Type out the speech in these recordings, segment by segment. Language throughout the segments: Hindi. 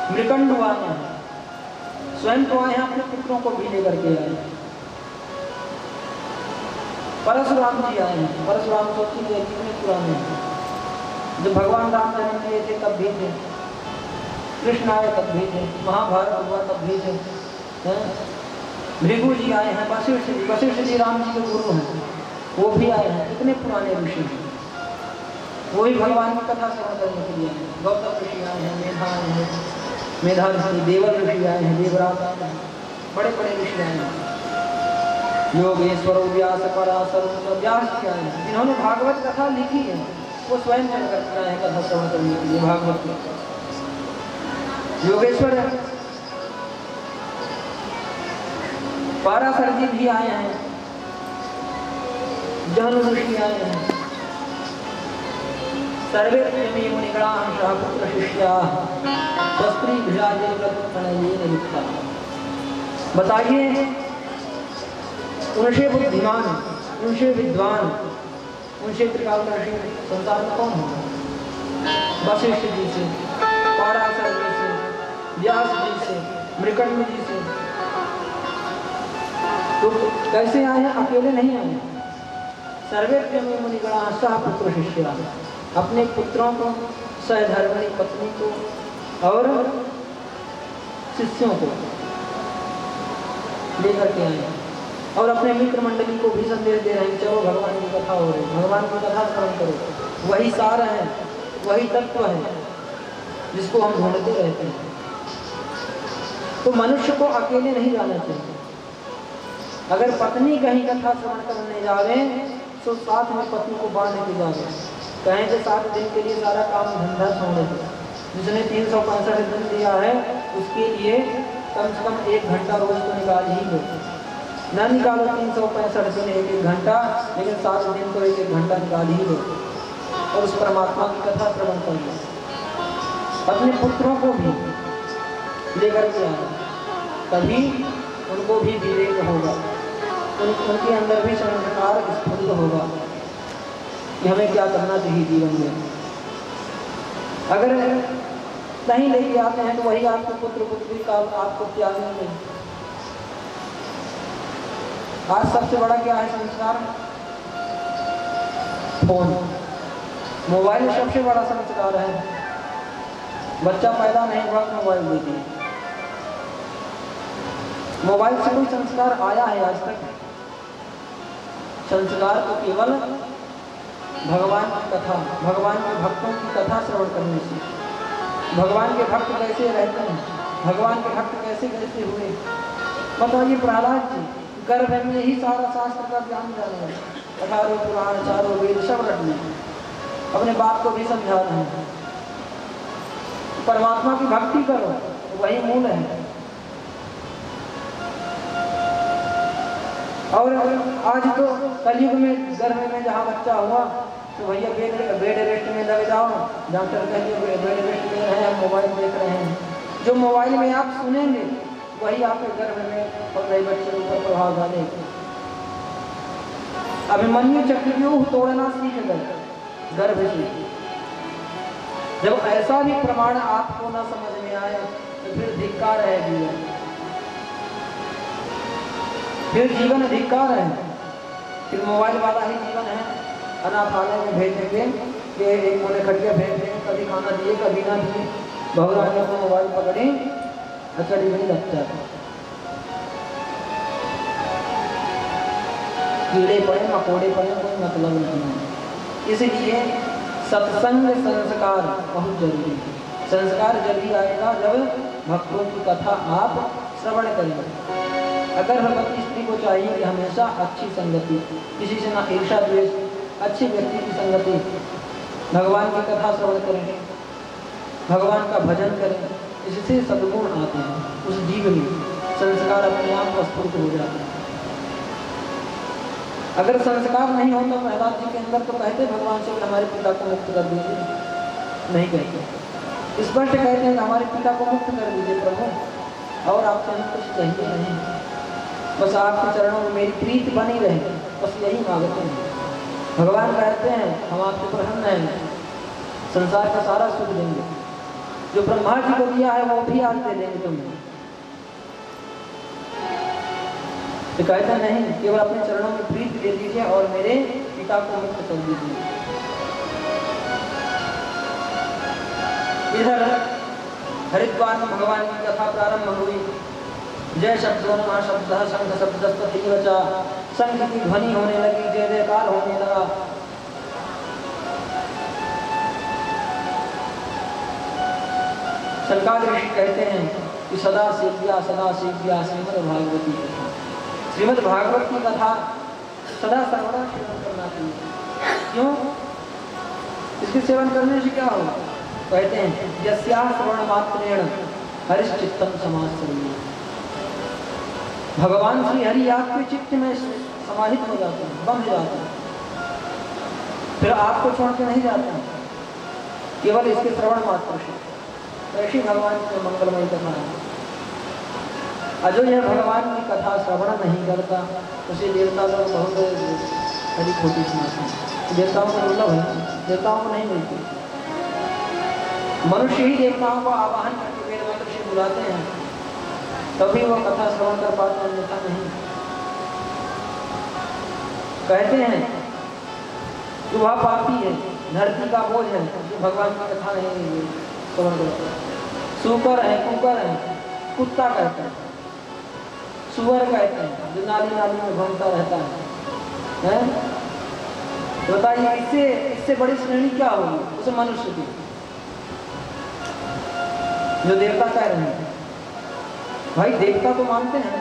मृकंड आए हैं, स्वयं तो आए हैं, अपने पुत्रों को भी लेकर के आए। परशुराम जी आए हैं। परशुराम सोचिए कितने पुराने हैं। जब भगवान राम जन्म लिए थे तब भी थे, कृष्ण आए तब भी थे, महाभारत हुआ तब भी थे। भृगु जी आए हैं, वशिष्ठ जी राम जी के गुरु हैं, वो भी आए हैं। कितने पुराने ऋषि हैं, वही भगवान की कथा श्रवण करने के लिए आए हैं। गौतम ऋषि आए हैं, मेधा आए हैं, मेधा ऋषि, देवर ऋषि आए हैं, देवराज आए हैं, बड़े बड़े ऋषि आए हैं। योगेश्वर, व्यास, पराशर, व्यास जी आए हैं, जिन्होंने भागवत कथा लिखी है, वो स्वयं चल करके आए हैं कथा श्रवण करने के लिए भागवत की। योगेश्वर पराशर जी भी आए हैं, जहनु ऋषि आए हैं, सर्वे प्रेमी मुनिगणाः पुत्र शिष्याः शस्त्री भिलाजे प्रणयेन युक्ता। बताइए उनसे बुद्धिमान, उनसे विद्वान, उनसे त्रिकालदर्शी संसार में कौन होगा? वशिष्ठ जी से, पराशर जी से, व्यास जी से, मृकंड जी से। तो कैसे आए हैं? अकेले नहीं आए। सर्वे प्रेमी मुनिगणाः सह पुत्र शिष्याः, अपने पुत्रों को, सहधर्मिणी पत्नी को और शिष्यों को लेकर के आए और अपने मित्र मंडली को भी संदेश दे रहे हैं, चलो भगवान की कथा हो रही, भगवान की कथा श्रवण करो। वही सार है, वही तत्व है जिसको हम ढूंढते रहते हैं। तो मनुष्य को अकेले नहीं जाना चाहिए। अगर पत्नी कहीं कथा श्रवण करने जावे तो साथ में पत्नी को बांध के जावे, कहें कि 7 दिन के लिए सारा काम धंधा छोड़ दे। जिसने 365 दिन दिया है उसके लिए कम से कम 1 घंटा रोज को निकाल ही लो। न निकालो 365 दिन 1-1 घंटा, लेकिन 7 दिन को 1-1 घंटा निकाल ही लो और उस परमात्मा की कथा श्रवण कर लो। अपने पुत्रों को भी लेकर के आए, तभी उनको भी विवेक होगा, उनके अंदर भी संस्कार स्फुरित होगा कि हमें क्या करना चाहिए जीवन में। अगर नहीं लेके आते हैं तो वही आपके पुत्र पुत्री का आपको त्यागेंगे। आज सबसे बड़ा क्या है संस्कार? फोन, मोबाइल सबसे बड़ा संस्कार है। बच्चा पैदा नहीं हुआ मोबाइल दे दिए। मोबाइल से कोई संस्कार आया है आज तक? संस्कार तो केवल भगवान की कथा, भगवान के भक्तों की कथा श्रवण करने से। भगवान के भक्त कैसे रहते हैं, भगवान के भक्त कैसे कैसे हुए। बताइए प्रहलाद जी गर्भ में ही सारा शास्त्र का ज्ञान जाने, 18 पुराण, 4 वेद सब रटने, अपने बाप को भी समझा रहे हैं परमात्मा की भक्ति करो, वही मूल है। और आज तो कलयुग में गर्भ में जहाँ बच्चा हुआ तो भैया बेड रेस्ट में लग जाओ, डॉक्टर कहिए बेड रेस्ट में रहे, हम मोबाइल देख रहे हैं। जो मोबाइल में आप सुनेंगे वही आपके गर्भ में और नए बच्चे के ऊपर प्रभाव डालेगा। अभिमन्यु चक्रव्यूह तोड़ना सीख गए गर्भ से। जब ऐसा भी प्रमाण आपको न समझ में आए तो फिर धिक्कार है जीवन, फिर जीवन धिक्कार है, फिर मोबाइल वाला ही जीवन है। अनाथालय में भेजेंगे कि एक कोने खटिया भेज देंगे, कभी खाना दिए कभी ना दिए, भगवान ने अपना मोबाइल पकड़े अचड़ी नहीं लगता है। कीड़े पड़े मकोड़े पड़े कोई मतलब नहीं है। इसलिए सत्संग संस्कार बहुत जरूरी है। संस्कार जब भी आएगा जब भक्तों की कथा आप श्रवण करेंगे। अगर भगवती स्त्री को चाहिए कि हमेशा अच्छी संगति, किसी से ना ईर्षा द्वेष, अच्छी व्यक्ति की संगति, भगवान की कथा श्रवण करें, भगवान का भजन करें, इससे सद्गुण आते हैं। उस जीव में संस्कार अपने आप प्रस्फुट हो जाते हैं। अगर संस्कार नहीं होता प्रहलाद जी के अंदर तो कहते भगवान से हमारे पिता को मुक्त कर दीजिए, नहीं कहते, स्पष्ट कहते हैं हमारे पिता को मुक्त कर दीजिए प्रभु, और आपसे हम कुछ चाहिए नहीं, बस आपके चरणों में मेरी प्रीति बनी रहे, बस यही मांगते हैं। भगवान कहते हैं हम आपसे प्रसन्न हैं, संसार का सारा सुख देंगे, जो ब्रह्मा जी को दिया है वो भी आज दे देंगे तुम्हें। तो कहता नहीं, केवल अपने चरणों में प्रीति दे दीजिए और मेरे पिता को मुक्त कर दीजिए। इधर हरिद्वार में भगवान की कथा प्रारंभ हुई। जय शब्दों शब्द शंख शब्द शंख की ध्वनि होने लगी, जय जयकार होने लगा। शंकर ऋषि कहते हैं कि सदा सेव्या श्रीमद् भागवती कथा। श्रीमद् भागवत की कथा सदा सर्वदा सेवन करना चाहिए। क्यों? इसके सेवन करने से क्या होगा? कहते हैं यस्या श्रवण मात्रेण हरिश्चित्तम समाश्रयेत्। भगवान श्री हरि आपके चित्त में समाहित हो जाते हैं, बंध जाते हैं, फिर आपको छोड़ के नहीं जाते हैं केवल इसके श्रवण मात्र से। ऐसी भगवान की मंगलमय कथा है। अजो यह भगवान की कथा श्रवण नहीं करता उसे देवता लोग बहुत अधिक खोटी सुनाते हैं। देवताओं को दुर्लभ है, देवताओं को नहीं मिलती। मनुष्य ही देवताओं को आवाहन करके वेद मंत्र से बुलाते हैं, तभी वो कथा श्रवण कर पाते हैं, अन्यथा नहीं। कहते हैं कि वह पापी है, धरती का बोझ है, जो भगवान की कथा नहीं श्रवण करता। सुकर है, कुकर है, कुत्ता कहते हैं, सुअर कहते हैं, जो नाली नाली में घूमता रहता है? बताइए इससे बड़ी श्रेणी क्या होगी उस मनुष्य की, जो देवता कह रहे हैं। भाई देवता तो मानते हैं,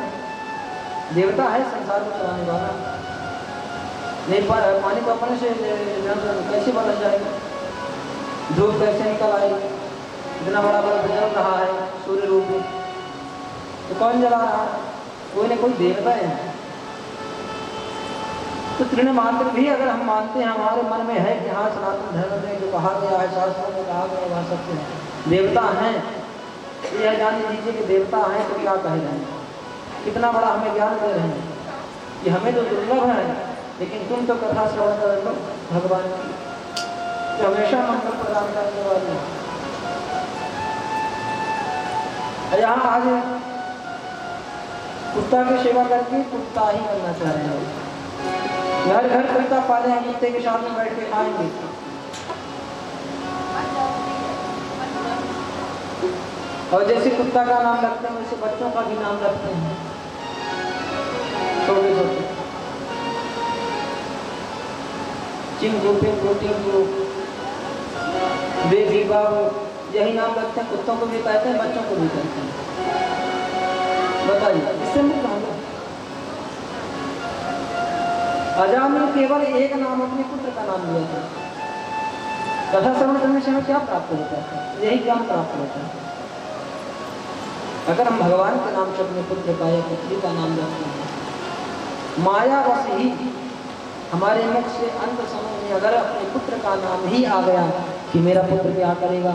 देवता है संसार को चलाने वाला। नहीं पानी को अपने से कैसे बदल जाएगा? धूप कैसे निकल आएगी? इतना बड़ा बल्ब जल रहा है सूर्य रूप में, तो कौन जला रहा है? कोई ना कोई देवता है। तो तृण मात्र भी अगर हम मानते हैं, हमारे मन में है कि हाँ सनातन धर्म में जो कहा गया है, शास्त्रों में कहा गया, वह सत्य है, देवता हैं, यह जान लीजिए कि देवता हैं तो क्या कह रहे हैं, कितना बड़ा हमें ज्ञान दे रहे हैं कि हमें तो दुर्लभ है, लेकिन तुम तो कथा श्रवण कर लो भगवान की, जो हमेशा मंगल प्रदान करने वाले हैं। यहाँ आज कुत्ता की सेवा करके कुत्ता ही बनना चाह रहे हैं। घर घर कुत्ता पाले हैं, कुत्ते के साथ में बैठ के खाएंगे। और जैसे कुत्ता का नाम रखते हैं वैसे बच्चों का भी नाम रखते हैं, छोटे छोटे चिंगू पिंगू टिंगू बेबी बाबू, यही नाम रखते हैं। कुत्तों को भी कहते हैं, बच्चों को भी कहते हैं। बताइए इससे मुक्त होंगे? अजामिल केवल एक नाम अपने पुत्र का नाम लिया था। कथा श्रवण करने से हमें क्या प्राप्त होता है? यही ज्ञान प्राप्त होता है। अगर हम भगवान के नाम से अपने पुत्र का या पुत्री का नाम रखते हैं, माया वश ही हमारे मुख से अंत समय में अगर अपने पुत्र का नाम ही आ गया कि मेरा पुत्र क्या करेगा,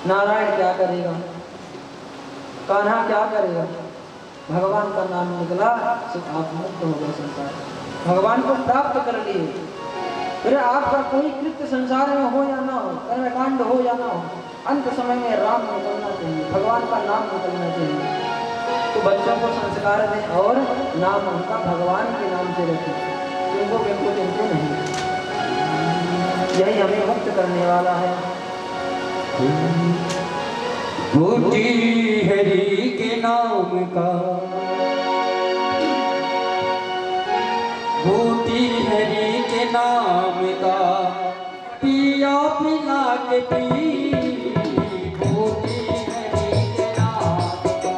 नारायण क्या करेगा, कान्हा क्या करेगा, भगवान का नाम निकला, सिर्फ आप मुक्त हो गए संसार, भगवान को प्राप्त कर लिए। फिर आपका कोई कृत्य संसार में हो या ना हो, कर्मकांड हो या ना हो, अंत समय में राम निकलना चाहिए, भगवान का नाम निकलना चाहिए। तो बच्चों को संस्कार दें और नाम उनका भगवान के नाम से रखें, उनको बिल्कुल इनको नहीं। यही हमें मुक्त करने वाला है। बूटी हरि के नाम का, बूटी हरि के नाम का, पिया पिला के पी, बूटी हरि के नाम का,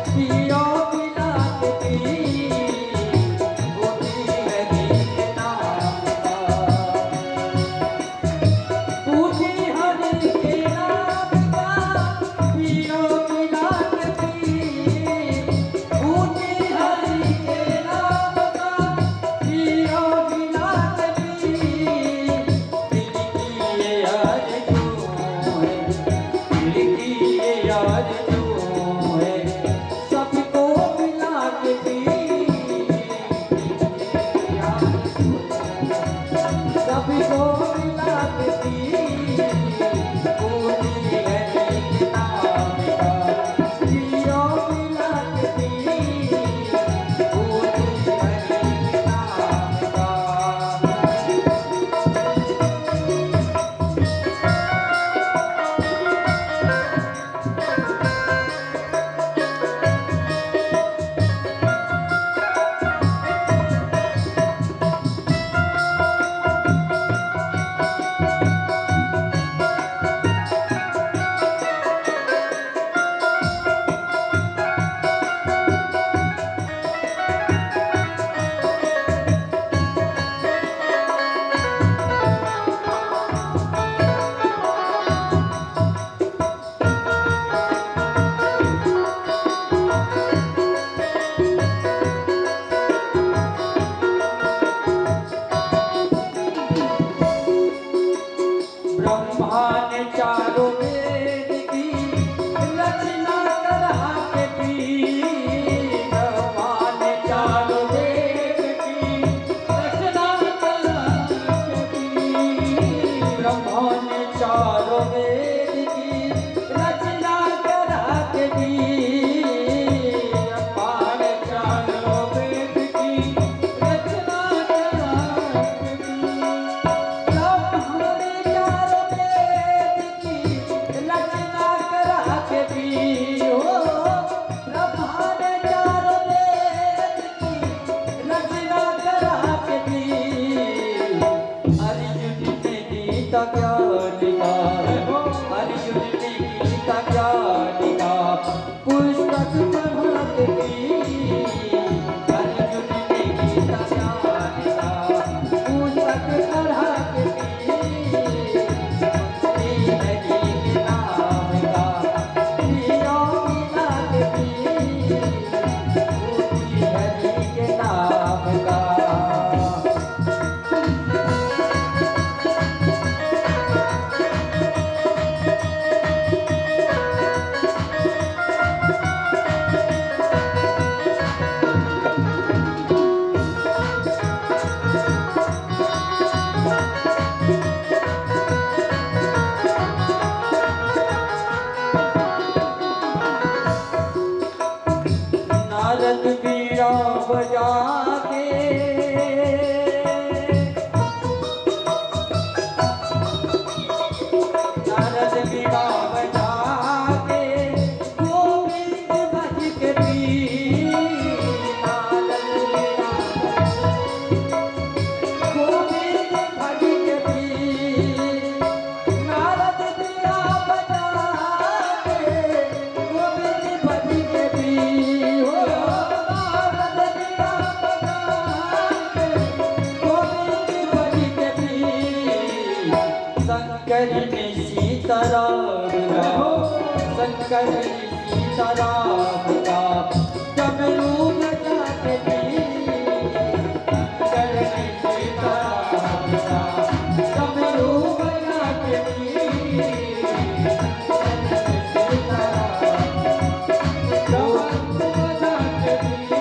पिया पिला के पी, बूटी हरि के नाम का, बूटी हरि के नाम का, पिया पिला के पी, बूटी हरि के नाम का, पिया पिला के पी, दिल की ये याद जो है, दिल की ये याद जो है, सबको मिला के पी, सबको मिला के पी, बूटी हरि बजा के नारद बीड़ा बजा के गोविंद भज के पी नारद बीड़ा गोविंद भज के पी नारद बीड़ा बजा के गोविंद भज के पी हो नारद बीड़ा बजा के गोविंद भज के पी शंकर ने सीताराम का शंकर ने सीताराम का डमरू बजा के पी शंकर ने सीताराम का डमरू बजा के पी डमरू बजा के पी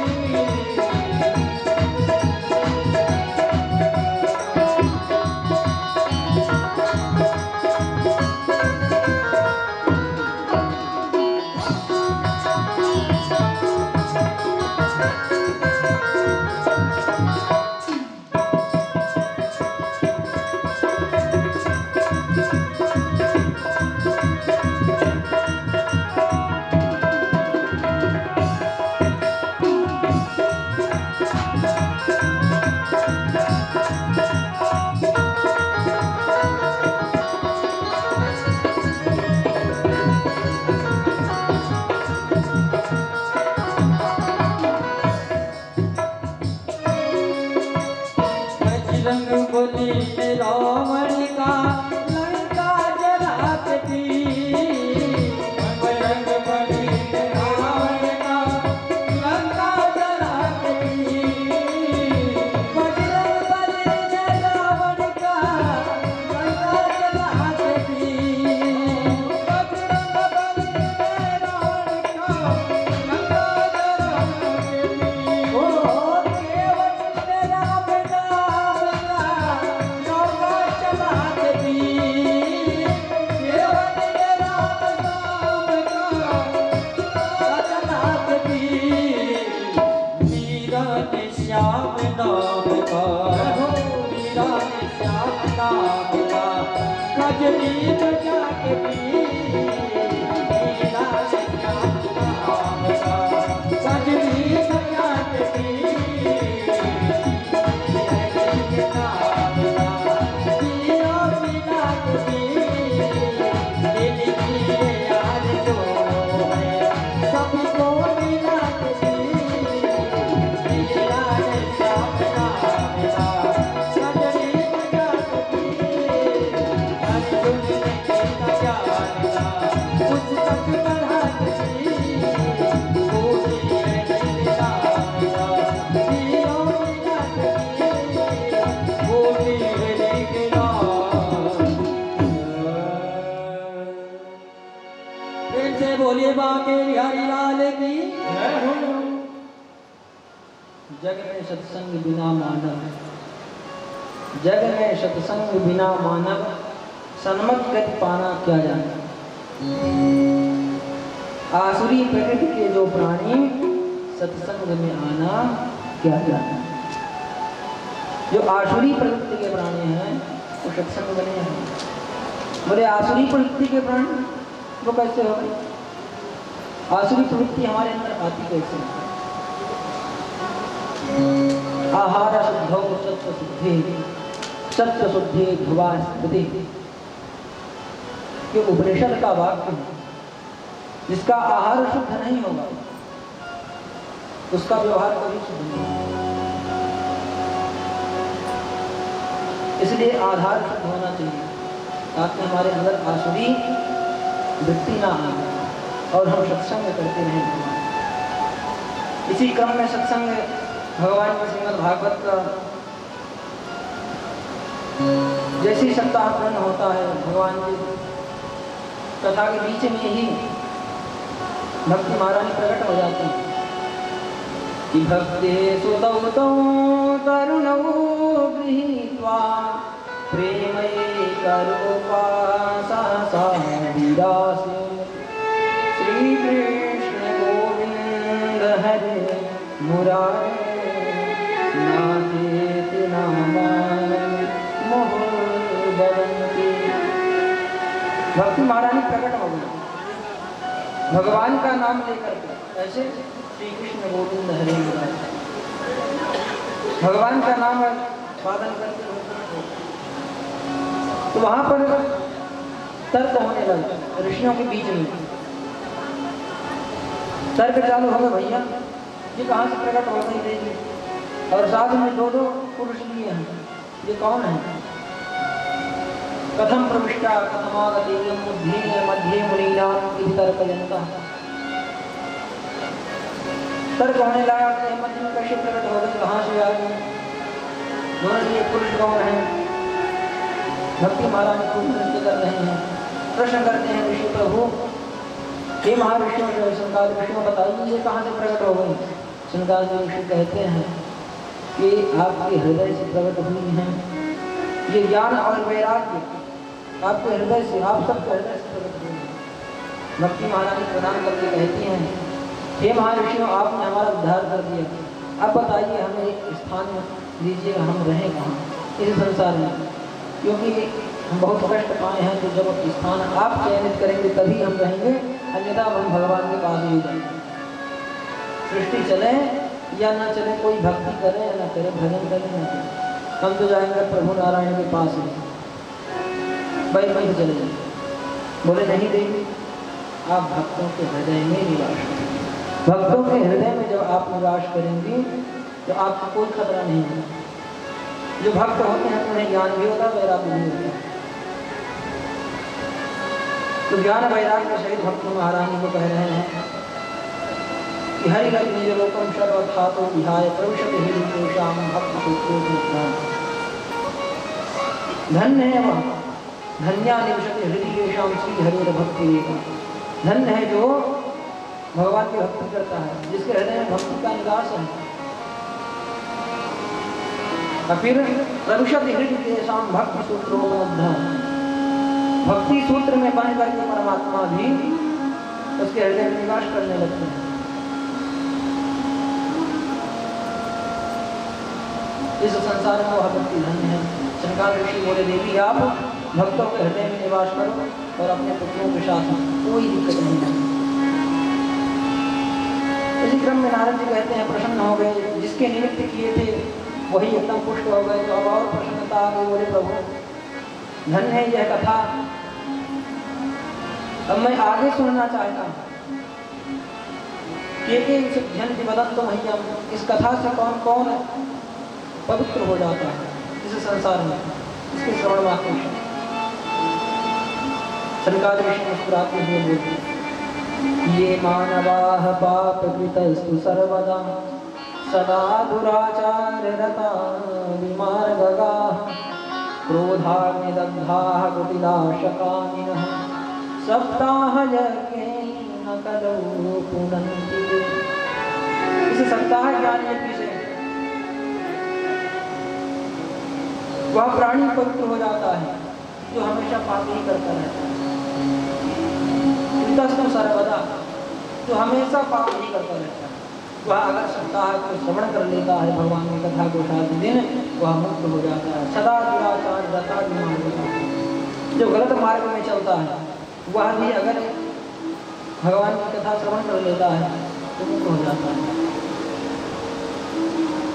बजरंग बली ने रावण का लंका जला के पी बजरंग बली ने रावण का लंका जला के पी बजरंग बली ने रावण का लंका जला के पी बजरंग बली ने रावण का लंका जला के पी ओ केवट तेरा बेटा नौका चला के पी केवट तेरा बेटा चला के पी मीरा ने श्याम नाम का मीरा ने श्याम नाम का कजली बजा के पी मीरा ने श्याम नाम का कजली बजा के पी बोलिए बाके बिहारी लाल की जग में सत्संग बिना मानव जग में सत्संग बिना मानव सन्मत गति पाना क्या जाने। आसुरी प्रकृति के जो प्राणी सत्संग में आना क्या जाने। जो आसुरी प्रकृति के प्राणी हैं वो सत्संग बने हैं। बोले आसुरी प्रकृति के प्राणी वो कैसे हो गए। आसुरी प्रवृत्ति हमारे अंदर आती कैसे। आहार शुद्धौ सत्व शुद्धि सत्व शुद्धि ध्रुवा स्मृति ये उपनिषद का वाक्य है। जिसका आहार शुद्ध नहीं होगा उसका व्यवहार कभी शुद्ध नहीं होगा। इसलिए आधार शुद्ध होना चाहिए ताकि हमारे अंदर आसुरी वृत्ति ना आए और हम सत्संग करते रहें। इसी क्रम में सत्संग भगवान के श्रीमद् भागवत का जैसे सप्ताह पूर्ण होता है भगवान की कथा के बीच में ही भक्ति महारानी प्रकट हो जाती है कि भक्ति सुतौ तौ तरुणौ गृहीत्वा प्रेमैकरूपा सहसा विरासे श्री कृष्ण गोविंद हरे मुरारे भक्ति महारानी प्रकट हो गई भगवान का नाम लेकर के। ऐसे श्री कृष्ण गोविंद हरे मुरारी, भगवान का नाम स्वादन करके तो वहां पर तर्क होने लगा ऋषियों के बीच में। तर्क चालू हो गए, भैया ये कहाँ से प्रकट हो गई देवी और साथ में दो दो पुरुष लिए हैं, ये कौन है? कथम प्रविष्टा कथमागति मध्ये मध्ये मुनीनाम इति तर्कयन्तः। तर्क होने लगा कि मध्य में कैसे प्रकट हो गई, कहाँ से आ गई, दोनों ये पुरुष कौन है? भक्ति महारानी खूब नृत्य कर रहे हैं, प्रश्न करते हैं ऋषि प्रभु, हे महाऋषियों शंकर ऋषियों बताइए ये कहाँ से प्रकट हो गई? शंकर ऋषि कहते हैं कि आपके हृदय से प्रकट हुई हैं, ये ज्ञान और वैराग्य आपके हृदय से, आप सबके हृदय से प्रकट हुई है। भक्ति महारानी प्रणाम करके कहती हैं, हे महाऋषियों आपने हमारा उद्धार कर दिया, अब बताइए हमें एक स्थान दीजिएगा, हम रहें कहाँ इस संसार में, क्योंकि हम बहुत कष्ट पाए हैं, तो जब स्थान आप चयनित करेंगे तभी हम रहेंगे, अन्यथा हम भगवान के पास ही जाएंगे। सृष्टि चले या न चले, कोई भक्ति करे या न करे, भजन करे न करे, हम तो जाएंगे प्रभु नारायण के पास ही, वहीं चले जाएंगे। बोले नहीं देवी, आप भक्तों के हृदय में निवास करें, भक्तों के हृदय में जब आप निवास करेंगी तो आपको कोई खतरा नहीं है। जो भक्त होते हैं उन्हें ज्ञान भी होता है, वैराग्य भी होता है। तो ज्ञान वैराग्य सहित भक्त महारानी को कह रहे हैं कि हरि निज लोकम सर्वथातो विहाय प्रविशति हृदयेषां भक्त सूत्रों। धन्य है वह, धन्या निवसति हृदयेषां श्री हरेर भक्ति। धन्य है जो भगवान की भक्ति करता है, जिसके हृदय में भक्ति का निवास है। और फिर प्रविशति हृदयेषां भक्ति सूत्रों में, भक्ति सूत्र में बन करके परमात्मा भी उसके हृदय में निवास करने लगते हैं। इस संसार में वह भक्ति धन्य है। शंकर ऋषि बोले देवी आप भक्तों के हृदय में निवास करो और अपने पुत्रों के साथ कोई दिक्कत नहीं है। इसी क्रम में नारद जी कहते हैं प्रसन्न हो गए, जिसके निमित्त किए थे वही एकदम पुष्ट हो गए, तो अब और प्रसन्नता आ गई। बोले प्रभु धन्य है यह कथा, अब मैं आगे सुनना चाहता हूँ। इस कथा से कौन कौन पवित्र हो जाता है इस संसार में, इसके श्रवण मात्र से। शंकर ऋषि मुस्कुराते हुए बोलते, ये मानवाः पापकृतस्तु सर्वदा सदा दुराचार रता विमार्गगाः क्रोधाग्निदग्धाः कुटिलाशकामिनः सप्ताह यज्ञेन कलौ पुनन्ति। इस सप्ताह ज्ञान यज्ञ से वह प्राणी पवित्र हो जाता है जो हमेशा पाप ही करता रहता है। सर्वदा जो हमेशा पाप ही करता रहता है, वह अगर सप्ताह को श्रवण कर लेता है भगवान की कथा को साथ दिन, वह मुक्त हो जाता है। सदा दुराचार रता विमार्गगाः, जो गलत मार्ग में चलता है वह भी अगर भगवान की कथा श्रवण कर लेता है तो मुक्त हो जाता है।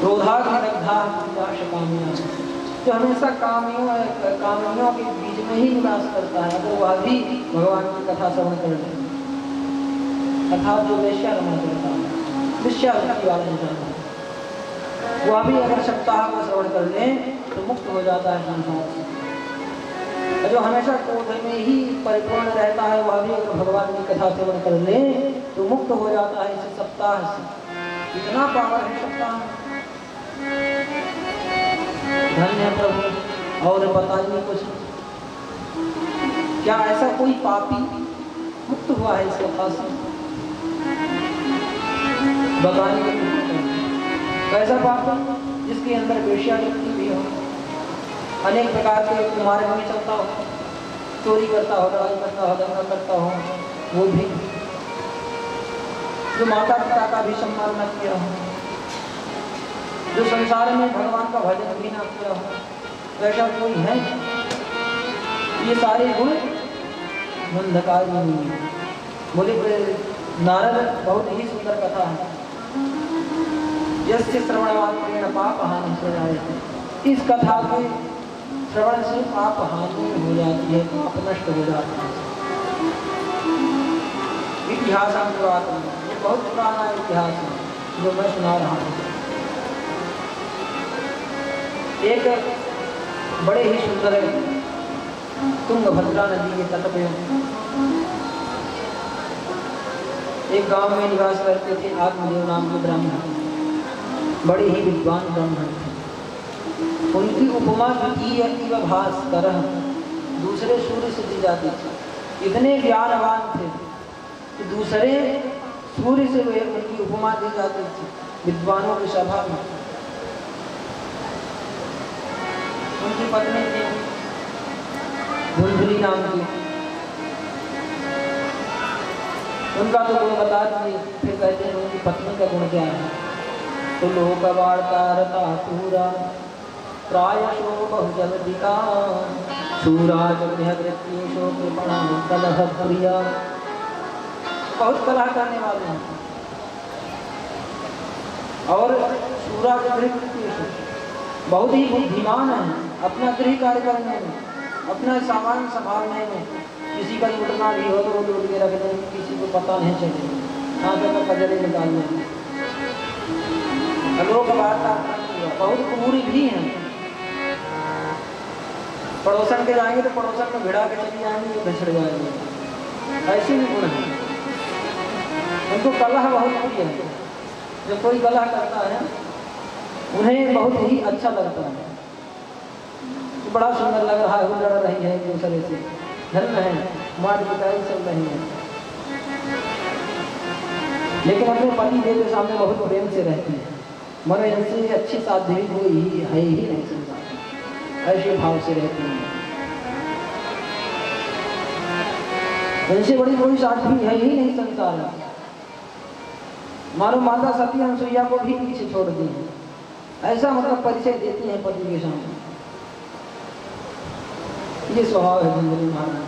क्रोधाग्निदग्धाः कुटिलाशकामिनः, जो हमेशा कामियों के बीच में ही निवास करता है, अगर वह भी भगवान की कथा श्रवण कर ले, अर्थात जो वेश्या रमण करता है, वेश्यावृत्ति वाला इंसान है, वह भी अगर सप्ताह को श्रवण कर ले तो मुक्त हो जाता है संसार से। जो हमेशा क्रोध में ही परिपूर्ण रहता है, वह भी अगर भगवान की कथा श्रवण कर ले तो मुक्त हो जाता है इस सप्ताह से। इतना पावर है सप्ताह। धन्य प्रभु, और बताइए कुछ, क्या ऐसा कोई पापी मुक्त हुआ है इस कथा से? बताइए कैसा पापी जिसके अंदर वेश्यावृत्ति भी हो, अनेक प्रकार के कुमार्ग में चलता हो, चोरी करता हो, लड़ाई करता हो, दंगा करता हो, वो भी, जो माता पिता का भी सम्मान न किया हो, जो संसार में भगवान का भजन भी न किया हो, वैसा कोई है? ये सारे गुण मंदकारिणी। बोले नारद बहुत ही सुंदर कथा है। यस्य श्रवणमात्रेण पापहानि प्रजायते। इस कथा के श्रवण से पाप हानि हो जाती है, पाप नष्ट हो जाता है। इतिहास ये बहुत पुराना इतिहास है जो मैं सुना रहा हूँ। एक बड़े ही सुंदर तुंगभद्रा नदी के तट पे एक गांव में निवास करते थे आत्मदेव नाम के ब्राह्मण। बड़े ही विद्वान ब्राह्मण थे। उनकी उपमा द्वितीय इव भास्करः, दूसरे सूर्य से दी जाती थी। इतने ज्ञानवान थे कि दूसरे सूर्य से वे उनकी उपमा दी जाती थी विद्वानों की सभा में। उनकी पत्नी थी धुंधली नाम की। उनका तो गुण बता दिए, फिर कहते हैं उनकी पत्नी का गुण क्या है। तो लोकवार्ता रता पूरा प्रायशो बहुजलदिका शूराज गृहवृत्तिशो कृपणा कलह प्रिया। बहुत कलह करने वाले हैं और शूरा गृहवृत्तिशो बहुत ही बुद्धिमान है अपना गृह कार्य करने में, अपना सामान संभालने में। किसी का लूटना भी हो तो वो लूट के रख देंगे, किसी को पता नहीं चलेगा, हाथ में कजरे निकाल लेंगे। लोक वार्ता बहुत पूरी भी हैं। पड़ोसन के जाएंगे तो पड़ोसन में भिड़ा के चली जाएंगे, ये बिछड़ जाएंगे। ऐसे भी गुण है उनको। कलह बहुत प्रिय है। जब कोई कलह करता है उन्हें बहुत ही अच्छा लगता है। तो बड़ा सुंदर लग रहा है, वो लड़ रही है एक दूसरे से, धर्म है, मार पिटाई चल रही है, लेकिन अपने पति देव के सामने बहुत प्रेम से रहती है। मनो इनसे अच्छी साध्वी कोई ही है ही नहीं संसार, ऐसे भाव से रहती है। इनसे बड़ी कोई साध्वी है ही नहीं संसार में। मानो माता सती अनुसुईया को भी पीछे छोड़ दी है, ऐसा मतलब परिचय देती है पति के सामने। ये स्वभाव है धुंधली महाराज।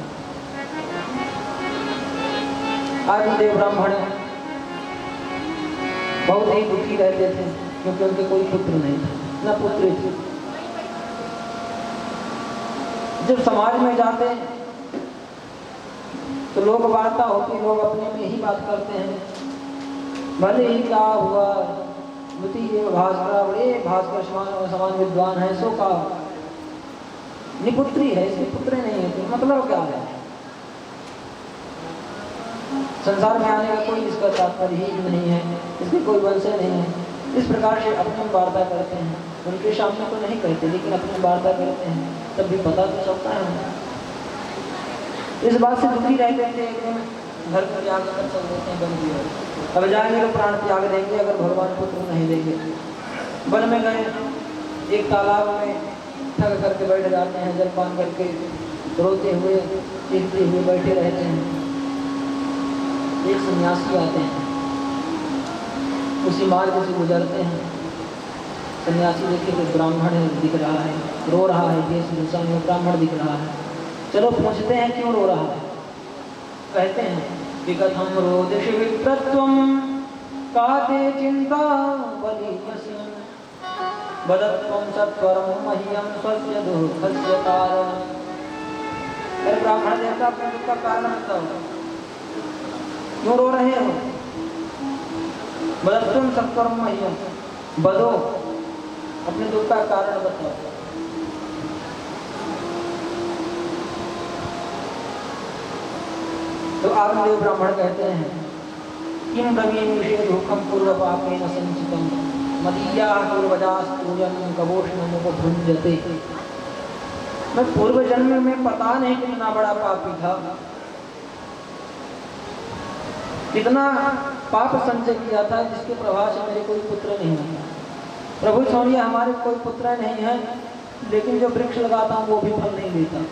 आत्मदेव ब्राह्मण बहुत ही दुखी रहते थे क्योंकि उनके कोई पुत्र नहीं था, न पुत्री थी। जब समाज में जाते तो लोग वार्ता होती, लोग अपने में ही बात करते हैं। भले ही क्या हुआ, भास्कर बड़े भास्कर समान विद्वान है, सो का निपुत्री है, इसकी पुत्र नहीं है। तो मतलब क्या है, संसार में आने का कोई इसका तात्पर्य ही नहीं है, इसकी कोई वंश नहीं है। इस प्रकार से अपनी वार्ता करते हैं। उनके सामने तो नहीं कहते, लेकिन अपनी वार्ता करते हैं, तब भी पता तो चलता है। इस बात से दुखी रहते थे। एक दिन घर को त्याग कर चल देते हैं वन की ओर। अब जाएंगे तो प्राण त्याग देंगे अगर भगवान पुत्र नहीं देंगे। वन में गए, एक तालाब में थक करके बैठ जाते हैं, जलपान करके रोते हुए चीखते हुए बैठे रहते हैं। एक सन्यासी आते हैं, उसी मार्ग से गुजरते हैं। सन्यासी देखे तो ब्राह्मण दिख रहा है, रो रहा है, वेशभूषा में ब्राह्मण दिख रहा है। चलो पूछते हैं क्यों रो रहा है। कहते हैं कि कथम रोदृश विप्रत्वं काते चिंता बलियसि बदत्वं सत्वरं मह्यं स्वस्य दुःखस्य कारणम्। अरे ब्राह्मण देवता, अपने दुख का कारण बताओ, क्यों रो रहे हो। बदत्वं सत्वरं मह्यं, बदो अपने दुख का कारण बताओ। तो आत्मदेव ब्राह्मण कहते हैं किम ब्रवीमीषे दुःखं पूर्वपापेन संचितं मदीया पूर्वजास्तूयं कवोष्णमुपभुञ्जते। मैं पूर्व जन्म में पता नहीं कितना बड़ा पापी था, कितना पाप संचय किया था, जिसके प्रभाव से मेरे कोई पुत्र नहीं है। प्रभु छोड़िए, हमारे कोई पुत्र नहीं है, लेकिन जो वृक्ष लगाता हूँ वो भी फल नहीं देता,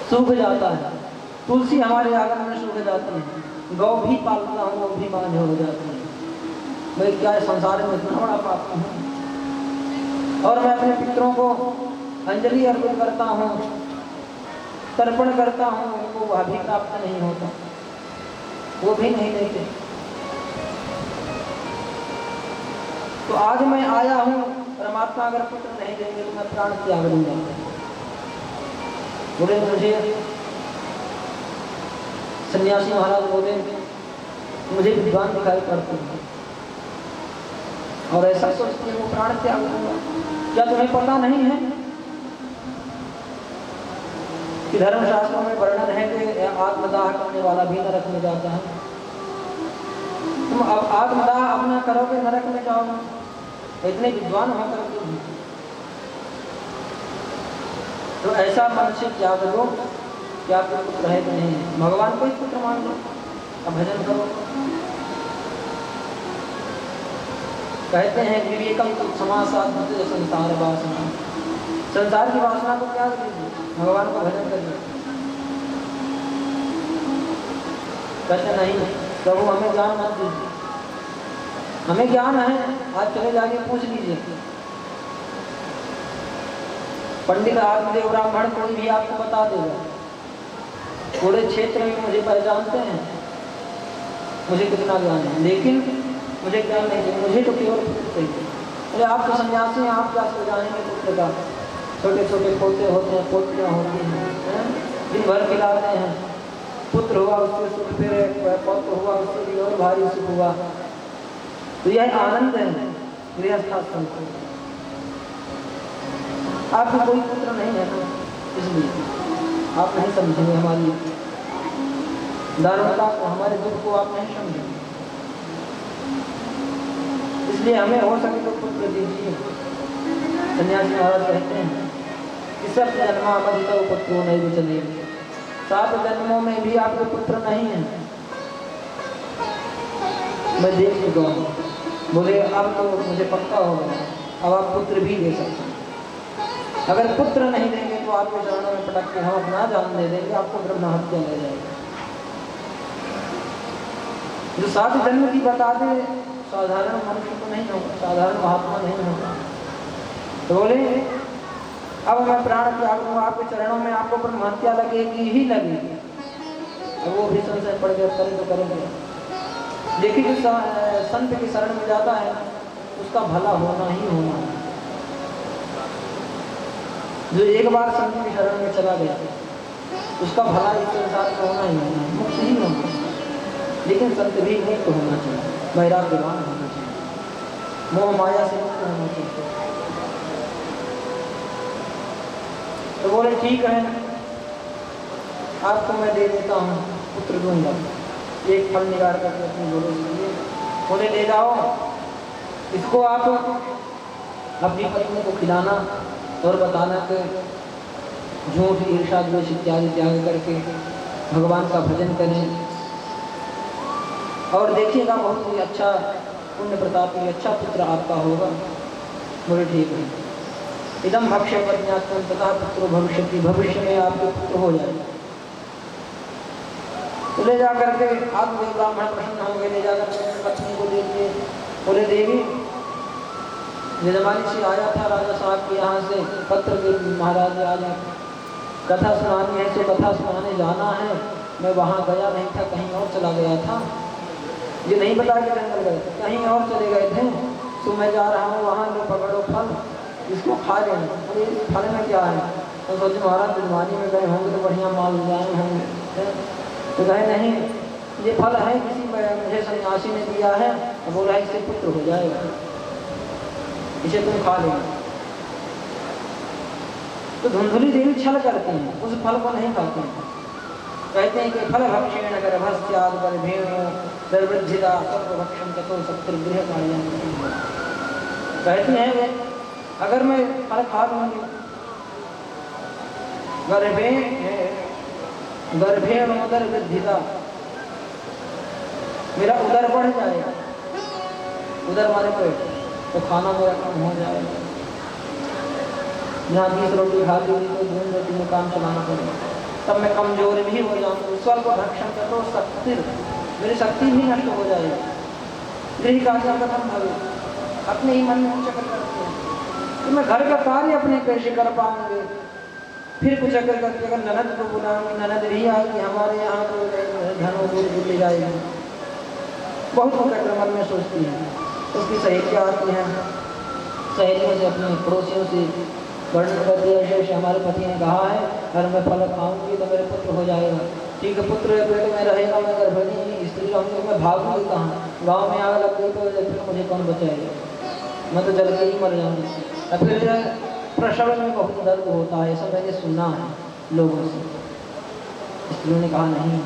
सूख जाता है। तुलसी हमारे आंगन में सूख जाती है, गौ भी पालता हूँ वो भी मांझ हो जाती है। मैं क्या संसार में इतना बड़ा पापी हूँ। और मैं अपने पितरों को अंजलि अर्पित करता हूँ, तर्पण करता हूँ उनको वह भी प्राप्त नहीं होता, वो भी नहीं देते। तो आज मैं आया हूँ, परमात्मा अगर पुत्र नहीं देंगे तो मैं प्राण त्याग दूंगा। बोले मुझे सन्यासी महाराज बोले मुझे विद्वान दिखाई पड़ते हैं और ऐसा सोचते हैं वो प्राण त्याग दूंगा। क्या तुम्हें पता नहीं है कि धर्मशास्त्रों में वर्णन है कि आत्मदाह करने वाला भी नरक में जाता है। तुम अब आत्मदाह अपना करोगे नरक में जाओगे, इतने विद्वान होकर के भी। तो ऐसा मन से त्याग दो कि आपका पुत्र है कि नहीं है, भगवान को ही पुत्र मान लो, अब भजन करो। कहते हैं विवेकम समासात संसार वासना, संसार की वासना को त्याग दीजिए, भगवान को भजन करिए। कहते नहीं प्रभु हमें ज्ञान मत दीजिए, हमें ज्ञान है, आज चले जाके पूछ लीजिए। पंडित आत्मदेव ब्राह्मण कोई भी आपको बता देगा, थोड़े क्षेत्र में मुझे पहचानते हैं, मुझे कितना ज्ञान है, लेकिन मुझे ज्ञान नहीं चाहिए, मुझे तो केवल पुत्र चाहिए। अरे आप तो सन्यासी हैं, आप क्या समझाएंगे पुत्र का? छोटे छोटे पोते होते हैं, पोतियाँ होती हैं, दिन भर खिलाते हैं, पुत्र हुआ उससे सुख, फिर पौत्र हुआ उससे भी और भारी सुख हुआ। तो यह आनंद है गृहस्थाश्रम को। आपको कोई पुत्र नहीं है ना, इसलिए आप नहीं समझेंगे हमारी दारुणता को, हमारे दुख को आप नहीं समझेंगे। इसलिए हमें हो सके तो पुत्र दीजिए। सन्यासी महाराज कहते हैं कि सब जन्मा मधुतो पुत्रो नहीं चले, 7 जन्मों में भी आपके पुत्र नहीं है, मैं देख चुका हूँ। बोले अब तो मुझे पक्का हो गया, अब आप पुत्र भी दे सकते हैं। अगर पुत्र नहीं देंगे तो आपके चरणों में पटक के हम अपना जान दे देंगे, आपको ब्रह्म हत्या ले जाएगा। जो 7 जन्म की बता दे साधारण मनुष्य को नहीं होगा, साधारण महात्मा नहीं होगा। तो बोले अब मैं प्राण त्याग दूंगा आपके चरणों में, आपको ब्रह्म हत्या लगेगी ही लगेगी। अब वो भी संशय पड़ गया, करें तो करेंगे। लेकिन जो संत की शरण में जाता है उसका भला होना ही होना है। जो एक बार संत की शरण में चला गया उसका भला इस संसार में होना ही होना है, मुक्त ही होना है। लेकिन संत भी मुक्त होना चाहिए, वैराग्यवान होना चाहिए, मोह माया से मुक्त होना चाहिए। तो बोले ठीक है, आपको मैं दे देता हूँ, पुत्र दूंगा। एक फल निकाल करके अपने बोले लिए, बोले ले जाओ, इसको आप अपनी पत्नी को खिलाना और बताना कि झूठ ईर्षा द्वेष इत्यादि त्याग करके भगवान का भजन करें, और देखिएगा बहुत ही अच्छा पुण्य प्रतापी अच्छा पुत्र आपका होगा। बोले ठीक है, इदम भक्ष्य प्रज्ञात्म तथा पुत्रो भविष्य की, भविष्य में आपके पुत्र हो जाएगा। तो ले जाकर के आत्मदेव ब्राह्मण प्रसन्न हो गए, ले जाकर के पत्नी को दे दिए। बोले देवी यजमानी से आया था राजा साहब के यहाँ से पत्र के, महाराज आज कथा सुनानी है, तो कथा सुनाने जाना है। मैं वहाँ गया नहीं था, कहीं और चला गया था, ये नहीं बता के जंगल गए थे, कहीं और चले गए थे। तो मैं जा रहा हूँ वहाँ, लो पकड़ो फल, इसको खा लेना। अरे इस फल में क्या है? तो सोचे महाराज यजमानी में गए होंगे तो बढ़िया माल लाए होंगे। तो कहे नहीं, ये फल है किसी मुझे सन्यासी ने दिया है, तो बोला इससे पुत्र हो जाएगा, इसे तुम खा लेना। तो धुंधुली देवी छल करते हैं, उस फल को नहीं खाते हैं। कहते हैं कि फल भक्षेण गर्भस्याद गर्भेण गर्भृद्धिदा सर्वभक्षण ततो सत्तरगृह कार्यान। कहते हैं अगर मैं फल खा लूँगी, गर्भेण उदर वृद्धिदा, मेरा उदर बढ़ जाएगा, उदर मारे पेट, तो खाना मेरा कम हो जाएगा। जहाँ 20 रोटी खा ली तो 2 रोटी में काम चलाना पड़ेगा, तब मैं कमजोर भी हो जाऊँगा। स्वल्प भक्षण कर तो शक्ति, मेरी शक्ति भी नष्ट हो जाएगी। गृह कार्य कथम भवे, अपने ही मन में चक्र करते हैं कि मैं घर का कार्य अपने कैसे कर पाऊंगे, फिर कुछ अगर करके अगर ननद को बुलाऊंगी, ननद भी आएगी हमारे यहाँ तो धनों को ले जाएगी। बहुत मुकद्दर मन में सोचती है। उसकी सहेलियाँ आती हैं, सहेलियों से अपने पड़ोसियों से वर्णन करती है, जैसे हमारे पति ने कहा है अगर मैं फल खाऊंगी तो मेरे पुत्र हो जाएगा। ठीक है, पुत्र पेट में रहेगा, मैं गर्भिणी स्त्री रहूँगी, मैं भागूंगी कहाँ? गाँव में आग लग गई तो फिर मुझे कौन बचाएगा? मैं तो जल के ही मर जाऊँगी। फिर प्रसव में बहुत दर्द होता है, ऐसा मैंने सुना है लोगों से। स्त्रियों ने कहा नहीं,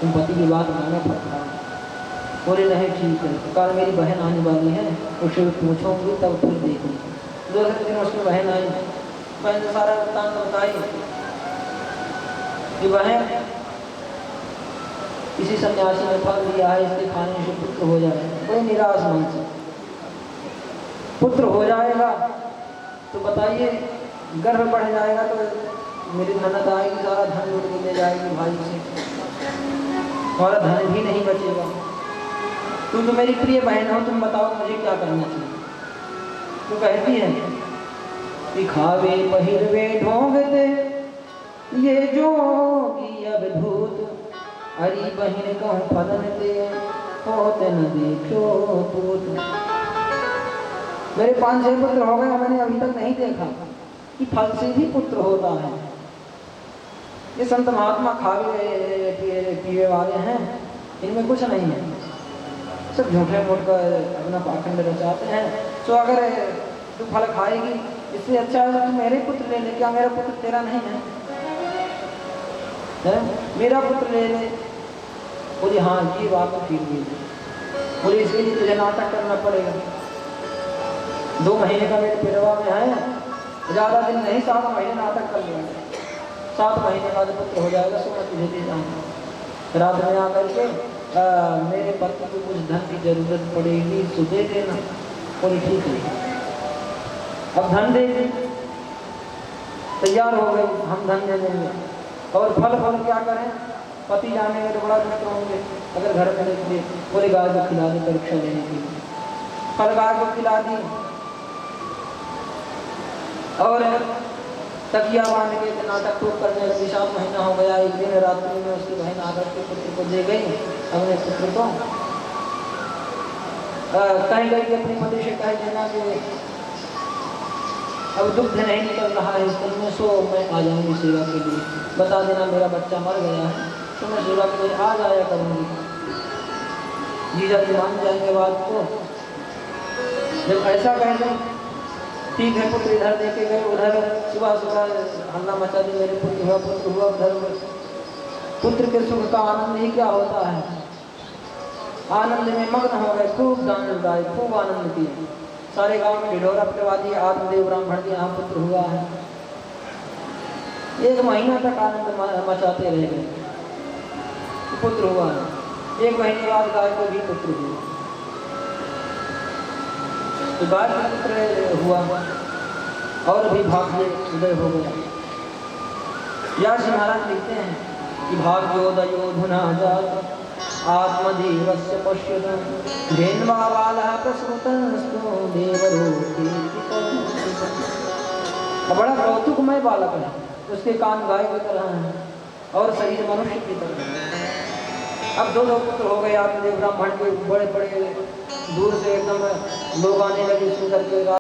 तुम पति की बात मानना पड़ता है। बोले नहीं ठीक है, कल मेरी बहन आने वाली है, उससे पूछूंगी तब फिर देखूंगी। 2 दिन उसकी बहन आई, बहन ने सारा वृत्तांत बताई कि बहन किसी सन्यासी ने फल दिया है, इसके खाने से पुत्र हो जाएगा। बड़े निराश मन से पुत्र हो जाएगा तो बताइए गर्भ बढ़ जाएगा तो मेरी ननद आएगी, सारा धन लूट के ले जाएगी भाई से, हमारा धन भी नहीं बचेगा। तुम तो मेरी प्रिय बहन हो, तुम बताओ मुझे क्या करना चाहिए? तो कहती है कि खावे पहिरवे ढोंग दे ये जोगी अवधूत, हरी बहन कहूँ फलन दे होते न देखो पूत। मेरे 5-6 पुत्र हो गए, मैंने अभी तक नहीं देखा कि फल से भी पुत्र होता है। ये संत महात्मा खावे पीवे वाले हैं, इनमें कुछ नहीं है, सब झूठे मूठ कर अपना पाखंड रचाते हैं। तो अगर तू फल खाएगी इससे अच्छा है तू मेरे पुत्र ले ले। क्या मेरा पुत्र तेरा नहीं है? मेरा पुत्र ले ले। बोली हाँ ये बात तो ठीक है। बोली इसके लिए तुझे नाटक करना पड़ेगा। 2 महीने का मेरे पेटवा में है, ज़्यादा दिन नहीं, 7 महीने नाटक कर लिया। 7 महीने बाद पुत्र हो जाएगा, सो मैं तुझे दे जाऊँगा। रात में आकर के मेरे पति को कुछ धन की जरूरत पड़ेगी तो दे देना। बोली ठीक है। अब धन दे दी, तैयार हो गई, हम धन दे देंगे। और फल क्या करें? पति जाने में तो बड़ा दुष्ट होंगे अगर घर में देख लिए। बोले गाय को खिला दी परीक्षा लेने के लिए। फल गाय को खिला दी और तकिया बांध के नाटक टूट करने लगी। 7 महीना हो गया। एक दिन रात्रि में उसकी बहन आकर के पुत्र को दे गई, अपने पुत्र को कह गई कि अपने पति से कह देना कि अब दुग्ध नहीं निकल रहा है इस दिन में, सो मैं आ जाऊंगी सेवा के लिए। बता देना मेरा बच्चा मर गया है तो मैं सेवा के लिए आ जाया करूँगी। जीजा जी मान जाएंगे बात को। जब ऐसा कह दें ठीक है, पुत्र इधर देके गए, उधर सुबह हल्ला मचा दी, मेरे पुत्र हुआ। उधर पुत्र के सुख का आनंद ही क्या होता है। आनंद में मग्न हो गए, खूब गान गाए, खूब आनंद किए। सारे गांव में ढिढोरा पिटवा दिए, आत्मदेव ब्राह्मण के यहाँ पुत्र हुआ है। 1 महीना तक आनंद मचाते रह गए, पुत्र हुआ है। 1 महीने बाद गाय को भी पुत्र हुआ। तो गाय का पुत्र हुआ और भी भाग्य उदय हो गया। व्यास महाराज लिखते हैं कि भाग्योदयो धुना जात आत्मदेवस्य पश्यतः धेन्वा बालः प्रसूतस्तु देवरूपी। बड़ा कौतुकमय बालक है, उसके कान गाय की तरह हैं और शरीर मनुष्य की तरह है। अब 2 पुत्र हो गए आत्मदेव ब्राह्मण के। बड़े बड़े दूर से एकदम लोग आने लगे सुन करके।